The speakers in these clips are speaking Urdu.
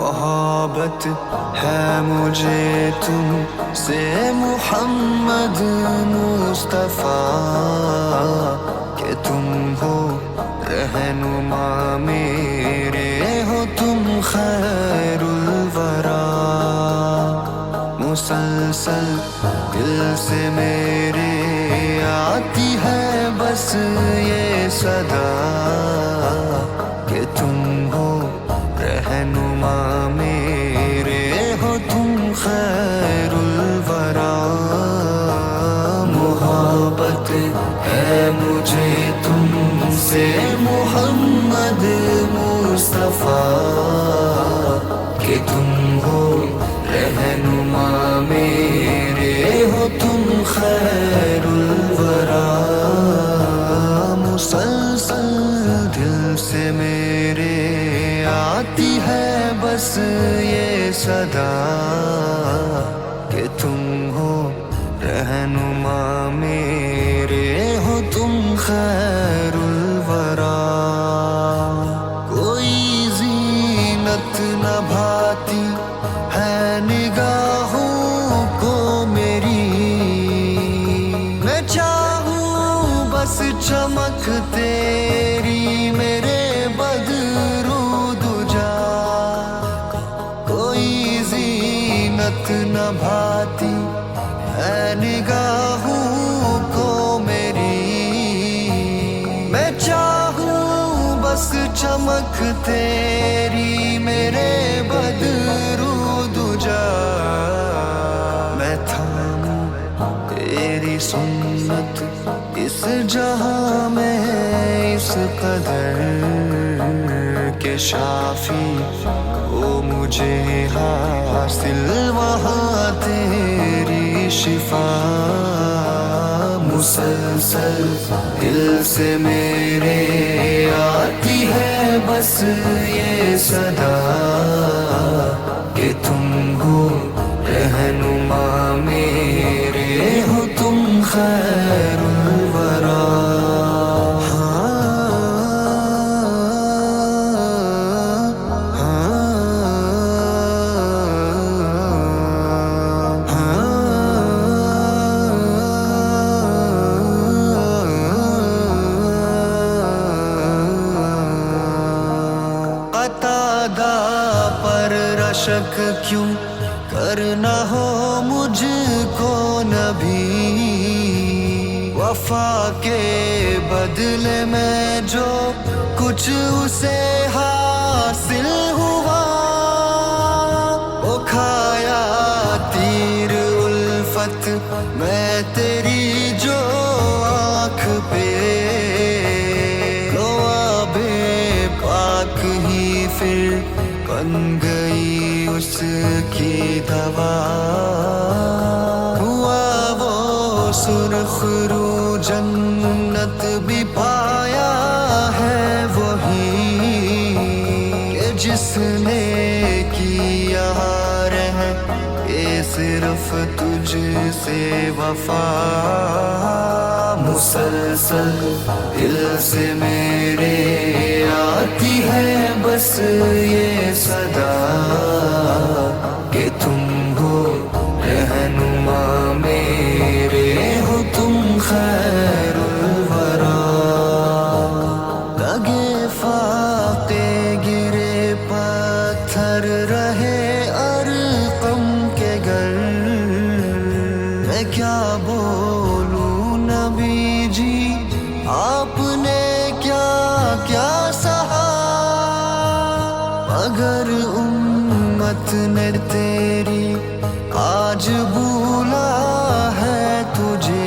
محبت ہے مجھے تم سے محمد مصطفیٰ کہ تم ہو رہنما میرے، ہو تم خیر الورا، مسلسل دل سے میرے آتی ہے بس یہ صدا کہ تم ہو رہنما میرے، ہو تم خیر الورا۔ محبت ہے مجھے تم سے محمد مصطفیٰ کہ تم ہو رہنما میرے، ہو تم خیر الورا، مسلسل دل سے میرے آتی ہے بس یہ صدا کہ تم ہو رہنما میرے، ہو تم خیر الورا۔ کوئی زینت نہ بھاتی ہے نگاہوں کو میری، میں چاہوں بس چمک تیری میرے بدرو دجا، کوئی زینت نہ بھاتی ہے نگاہوں کو میری، میں چاہوں بس چمک تیری میرے بدرو دجا، میں تھاموں تیری سنت اس جہاں میں اس قدر کہ شافی ہو مجھے حاصل وہاں تیری شفا، مسلسل دل سے میرے آتی ہے بس یہ صدا کہ تم ہو رہنما میرے، ہو تم خیر الورا۔ قطادہ پر رشک کیوں کرنا ہو مجھ کو نبی، وفا کے بدلے میں جو کچھ اسے حاصل ہوا، وہ کھایا تیر الفت میں تیری جو آنکھ پہ، لوابے پاک ہی پھر بن گئی اس کی دوا، ہوا وہ سرخ رو جنت بھی پایا ہے وہی کہ جس نے کیا رہ یہ صرف تجھ سے وفا، مسلسل دل سے میرے آتی ہے بس یہ صدا کہ تم ہو رہنما میرے، ہو تم خیر الورا۔ لگے فاقے گرے پتھر رہے ارقم کے گھر، میں کیا بولوں نبی جی آپ نے کیا کیا سہا، مگر امت نے تیری آج بولا ہے تجھے،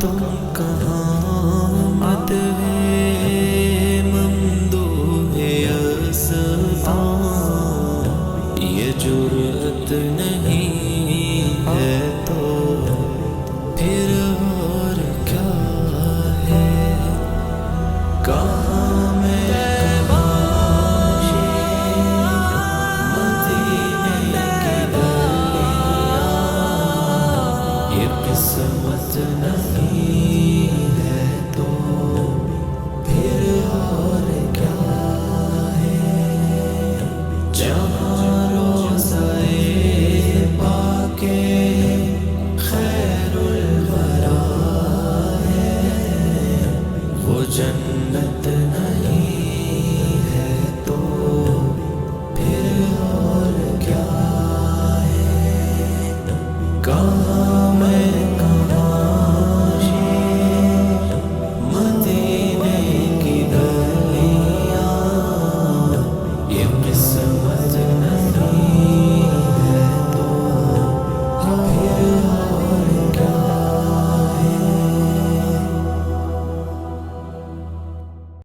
تم کہاں مت ہے ممدوح یزداں، یہ جرأت نہیں ہے تو پھر اور کیا ہے؟ کہاں میں قسمت نہیں ہے تو پھر اور کیا ہے؟ جہاں روضہ پاک خیر الورا ہے، وہ جنت نہیں